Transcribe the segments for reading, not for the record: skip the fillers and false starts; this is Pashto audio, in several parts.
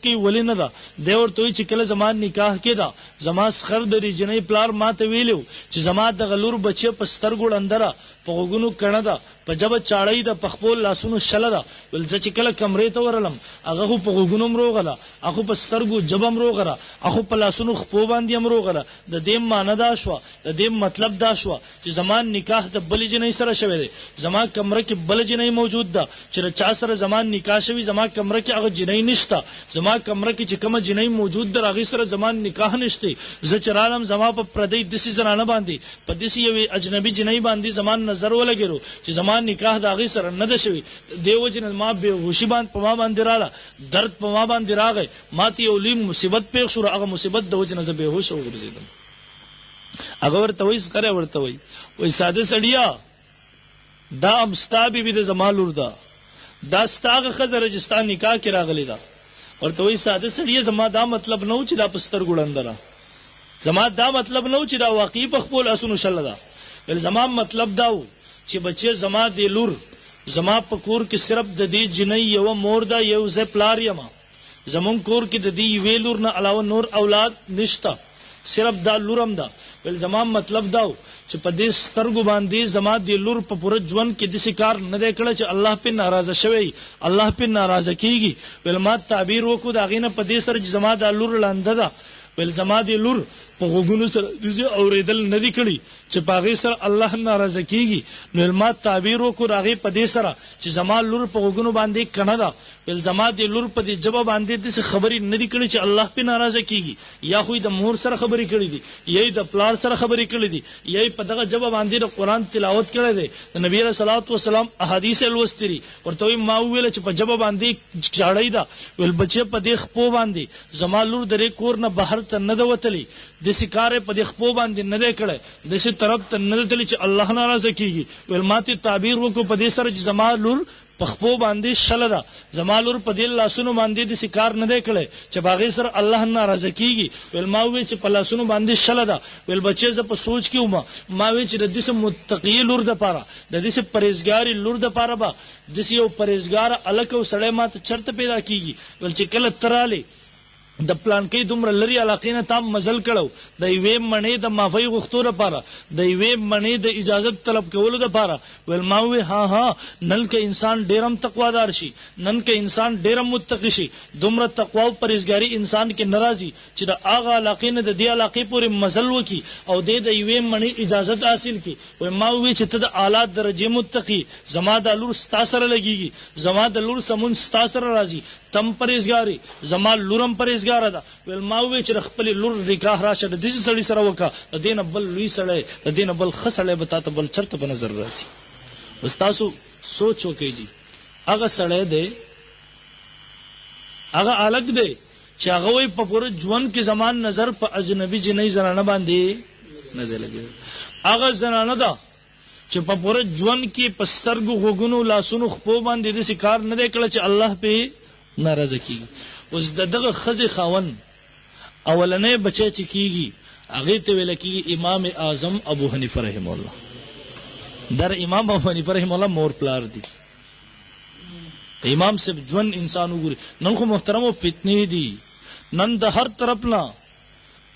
کی ولی نه ده دی ورته وایي چې کله زما نکاح کې ده زما سخر د جنۍ پلار ما ته ویلو چې زما د غلور بچی په سترګو ړنده په غوږونو کڼه ده په جبه چاړی ده په خپل لاسونو شله ده ول چې کله کمرې ته ورلم هغه خو په غوږونو مروغله هغه په سترګو جبه مروغله هغه په لاسونو خپو باندې مروغله د دې معنی دا شو د دې مطلب دا شو چې زمان نکاح د بل جنۍ سره شوی دی زما کمره کې بل جنۍ موجود ده چې چا سره زمان نکاح شوی زما کمره کې هغه جنۍ نشته زما کمره کې چې کوم جنۍ موجود ده هغه سره زمان نکاح نشته زه چرالم زما په پردی دسی زنانه باندې په دسی یو اجنبي جنۍ باندې زمان نظر ولګیرو چې زمان نکاح د هغه سره نه ده شوی دیو جن ما به هوشي باندې په ما باندې رااله درد په ما باندې راغی ماته یو لوی مصیبت پیښ شو هغه مصیبت د وجه نه زه به هوش وګرځیدم هغه ورته وایي سره ورته وایي ساده سړیا دا امستابي به د زمالور ده دا ستاغه خزر رجستان نکاح کې راغلی دا ورته وایي ساده سړیا زما دا مطلب نه و چې دا پستر ګړندره زما دا مطلب نه و چې دا واقعي په خپل اسونو شل ده ول زما مطلب دا و چې بچي زما د لور زما په کور کې صرف د دې جنۍ یو مور ده یو زه پلار یم زمون کور کې د دې ویلور نه علاوه نور اولاد نشته صرف دا لورم ده ول زما مطلب دا چې په دې سترګو باندې زما د لور په پوره ژوند کې د شکار نه دی کړی چې الله په ناراضه شوی الله په ناراضه کیږي ول ما تعبیر وکړو دا غینه په دې سره چې زما د لور لاندې ده ول زما د لور په غوګونو سره دې اوریدل نه دی کړی چې پاغي سره الله ناراضه کیږي نو ما تعبیر وکړو هغه په دې سره چې زما لور په غوګونو باندې کنه ده ول زما د لور په دې جواب باندې د خبرې نه دی کړی چې الله په ناراضه کیږي یا خو د مور سره خبرې کړې دي یا د پلار سره خبرې کړې دي یا په دغه جواب باندې د قران تلاوت کړی دی د نبی رسول الله والسلام احادیث الوستری ورته ما ویل چې په جواب باندې چاړی دا ول بچي په دې خپو باندې زما لور درې کور نه بهر ته نه دوتلی د سکارې په دې خپو باندې نه دی کړی د سي طرف ته نه دوتلی چې الله ناراضه کیږي ول ماته تعبیر وکړو په دې سره چې زما لور پخپو باندې شل ده زمالور په دې لاسونو باندې د سکار نه دی کړي چې باغې سره الله ناراضه کیږي ول ما وی چې په لاسونو باندې شل ده ول بچي ز په سوچ کې ما وی چې د دې متقی لور د پاره د دې پرهیزګاری لور د پاره با د دې یو پرهیزګار الکه سړی ماته چرته پیدا کیږي ول چې کله تراله د پلان کې دومره لري علاقې نه تام مزل کړو د یوې منې د معافی غوښتو لپاره د یوې منې د اجازت طلب کولو لپاره ول ما وی ها نن کې انسان ډیرم تقوادار شي نن کې انسان ډیرم متقی شي دومره تقوا او پرهیزګاری انسان کې ناراضي چې د هغه علاقې نه د دې علاقې پورې مزل وکي او د یوې منې اجازت حاصل کی ول ما وی چې ته د اعلی درجه متقی زما د لور ستاسره لګيږي زما د لور سمون ستاسره راځي تم پرهیزګاری زما لورم پرهیزګار ده ول ما وی چې خپل لور نکاح راشه د دې سړي سره وکا د دینه بل لوی سړی د دینه بل خسړی به تاسو بل چرته په نظر راځي بس تاسو سوچ وکړئ جی هغه سړی دی هغه الګ دی چې هغه وي په پوره ژوند کې زمان نظر په اجنبي جنۍ زنانه باندې نه دی لګي هغه زنانه ده چې په پوره ژوند کې پسترګو غوګونو لاسونو خپو باندې د شکار نه دی کړی چې الله په ناراضه کیږي اوس دغه خزه خاون اولنې بچی چې کیږي هغه ته ویل کیږي امام اعظم ابو حنیفه رحم الله در امام ابو حنیفه رحم الله مور پلار دي امام سے ژوند انسان وګوري نن خو محترمو فتنې دي نن د هر طرف نه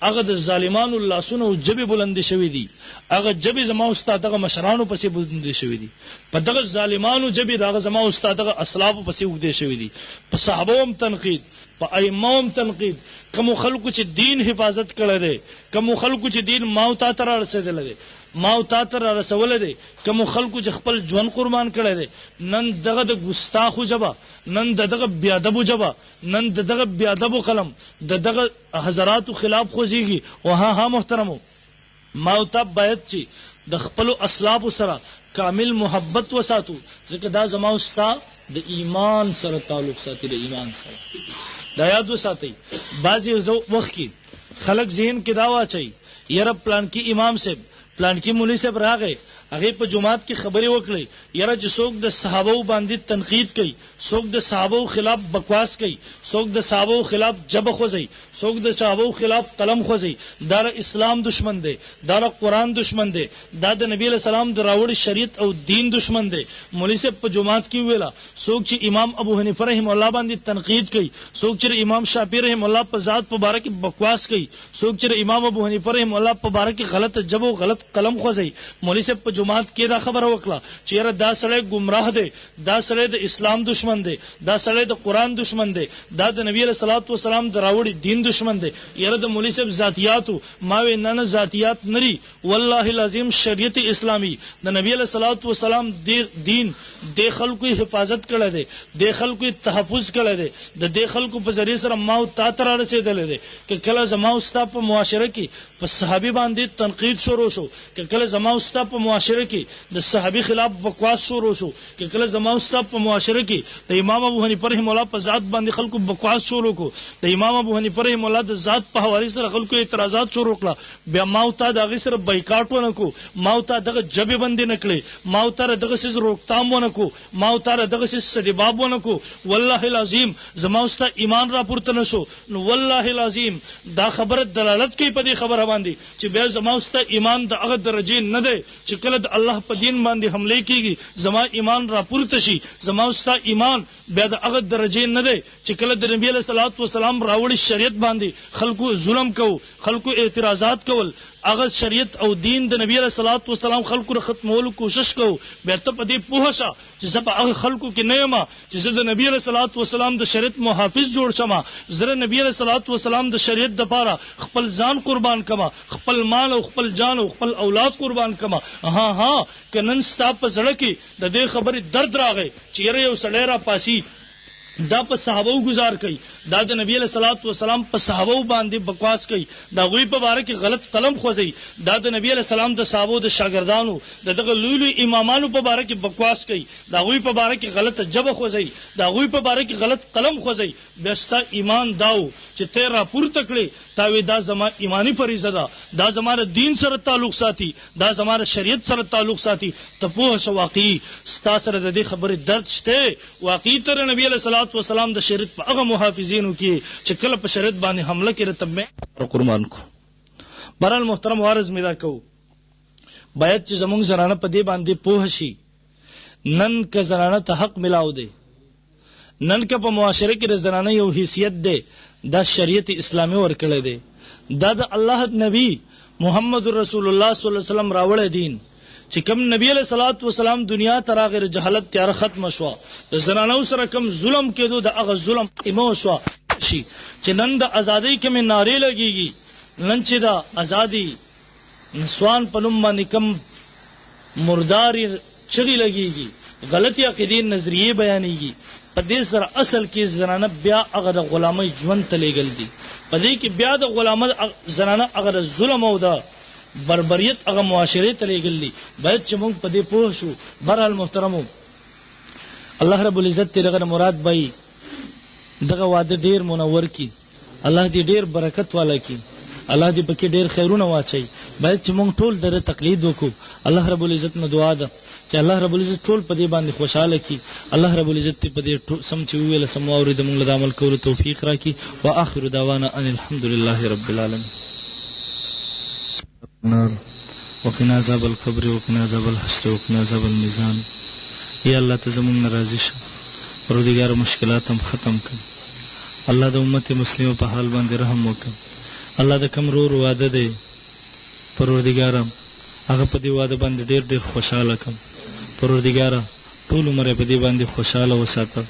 هغه د ظالمانو لاسونو جبه بلند شوی دي هغه جبه زما استاد دغه مشرانو پسې بلند شوی دي په دغه ظالمانو جبه دغه زما استاد دغه اسلاف پسې وګدي شوی دي په صحابوم تنقید په ائموم تنقید کوم خلکو چې دین حفاظت کړی دی کوم خلکو چې دین ماوتا تر رسیدل دي ماوتا تر رسول دي کوم خلکو چې خپل ژوند قربان کړی دی نن دغه د ګستاخو جبه نن دغه بیادبو جبه نن دغه بیادبو قلم دغه حضراتو خلاف خوځيږي او ها محترمو ماوتا باید چې د خپل اسلاف سره کامل محبت وساتو ځکه دا زما استاد د ایمان سره تعلق ساتي د ایمان سره دا یاد وساتئ بعضی وخت کې خلک ذهن کې دا واچي یره پلان کې امام صاحب پلان کې مولوی صاحب راغی هغه په جمعات کې خبرې وکړي یاره چې څوک د صحابه باندې تنقید کوي، څوک د صحابه خلاف بکواس کوي، څوک د صحابه خلاف جبه خوځي، څوک د صحابه خلاف قلم خوځي، دا اسلام دشمن دی، دا قرآن دشمن دی، دا د نبی له سلام د راوړی شریعت او دین دشمن دی. مولوی صاحب په جمعات کې ویلا څوک چې امام ابو حنیفه رحم الله باندې تنقید کوي، څوک چې امام شافعی رحم الله په ذات په باره کې بکواس کوي، څوک چې امام ابو حنیفه رحم الله په باره کې غلط جبه او غلط قلم خوځي، مولوی صاحب په جمعات کې دا خبره وکړه چې یاره دا سړی گمراه دی، دا سړی د اسلام دشمن دی، دا سړی د قرآن دشمن دی، دا د نبی صلی الله علیه وسلم د راوړی دین دشمن دی. یاره د مولوی صاحب ذاتیاتو ماوی نه ذاتیات نری، والله العظیم شریعت اسلامی د نبی صلی الله علیه وسلم دین د خلکو حفاظت کړی دی، د خلکو تحفظ کړی دی، د دې خلکو په ذریعہ سره ما او تا ته رسیدلی دی. که کله زما او ستا په معاشره کې په صحابي باندې تنقید شروع شو، که کله زما او ستا په معاشره کې د صحابي خلاف بکواس شروع شو، که کله زما او ستا په معاشره کې د امام ابو حنیفه رحم الله په ذات باندې خلکو بکواس شروع کو، د امام ابو حنیفه رحم الله د ذات په حواله سره خلکو اعتراضات شروع کړه، بیا ما او تا دغه سره بایکاټ ونکو، ما او تا دغه جبې بندې نکړي، ما او تا دغه سیس روکتام ونکو، ما او تا دغه سیس سدباب ونکو. والله العظیم زما او ستا ایمان را پورته نشو، نو والله العظیم دا خبره دلالت کوي په دې خبره باندې چې بیا زما او ستا ایمان د هغه درجه نه دی چې کله د الله په دین باندې حمله کیږي زما ایمان را پورته شي، زما او ستا ایمان بیا د هغه درجه نه دی چې کله د نبی صلی الله علیه وسلم راوړی شریعت باندې خلکو ظلم کو، خلکو اعتراضات کول، هغه شریعت او دین د نبی صلی الله علیه وسلم خلکو ختمولو کوشش کو، بیا ته په دې پوه شه چې زه په هغه خلکو کې نه یم چې زه د نبی صلی الله علیه وسلم د شریعت محافظ جوړ شم، زه د نبی صلی الله علیه وسلم د شریعت دپاره خپل ځان قربان کما، خپل مال او خپل جان او خپل اولاد قربان کما. ها که نن ستا په زړه کې د دې خبرې درد راغی چې یاره یو سړی را پاسي دا په صحابو گزار کوي، دا د نبی صلی الله علیه وسلم په صحابو باندې بکواس کوي، دا غوی په باره کې غلط قلم خوځي، دا د نبی علیہ السلام د صحابو د شاګردانو دغه لوی لوی امامانو په باره کې بکواس کوي، دا غوی په باره کې غلط جبه خوځي، دا غوی په باره کې غلط قلم خوځي. بستا ایمان داو چې ته را پورته کړې تاوی دا زما ایمانی فریضه ده، دا زما دین سره تعلق ساتي، دا زما شریعت سره تعلق ساتي. ته په شو واقعي ستا سره د دې خبرې درد شته، واقعي تر نبی علیہ الصلوۃ والسلام د شریعت په هغه محافظینو کې چې کله په شریعت باندې حمله کړي تب مې قربان کو. برال محترم وارز میرا کو باید چې زمونږ زنانه په دې باندې پوه شي، نن که زنانه ته حق ملاو دی، نن که په معاشره کې د زنانه یو حیثیت دی، دا شریعت اسلامی ورکړی دی، دا د الله نبی محمد رسول الله صلی الله علیه وسلم راوړی دین چې کوم نبی علیہ الصلوۃ والسلام دنیا ته راغی جهالت تیار ختم شو، د زنانو سره کوم ظلم کېدو د هغه ظلم ایمو شو شي چې نن د ازادۍ کوم نارې لګيږي، نن چې د ازادي نسوان په نوم باندې کوم مرداري چغې لګيږي، غلطي عقیدې نظریه بیانېږي، په دې سره اصل کې زنانه بیا هغه د غلامۍ ژوند ته لېږل دي، په دې کې بیا د غلامه زنانه هغه د ظلم او د بربریت هغه معاشره ته لېږل دي. باید چې موږ په دې پوه شو. برحال محترمو الله رب العزت دغه مراد بای دغه واده ډیر منور کی، الله دې ډیر برکت والا کی، الله دې پکې ډیر خیرونه واچي. باید چې موږ ټول دغه تقلید وکړو. الله رب العزت نه دعا ده چې الله رب العزت ټول په دې باندې خوشاله کی، الله رب العزت په دې سم چې ویل سم اورید موږ له عمل کولو توفیق راکړي. واخر دعوانا ان الحمد لله رب العالمین. وقنا عذاب القبر وقنا عذاب الحشر وقنا عذاب الميزان. یا الله ته زموږ ناراضي شه، پروردګار مشکلات هم ختم کړه، الله د امت مسلمه په حال باندې رحم وکړه. الله د کوم رور واده دی پروردګار هغه په دې واده باندې ډېر ډېر خوشاله کړه، پروردګار ټول عمر په دې باندې خوشاله وساته،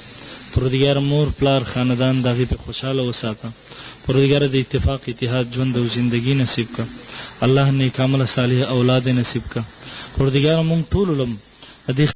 پروردګار مور پلار خاندان دغه په خوشاله وساته، پروردګار د اتفاق اتحاد ژوند او زندگی نصیب کا، الله نیک عمل صالح اولاد نصیب کا. پروردګار مونږ ټول لم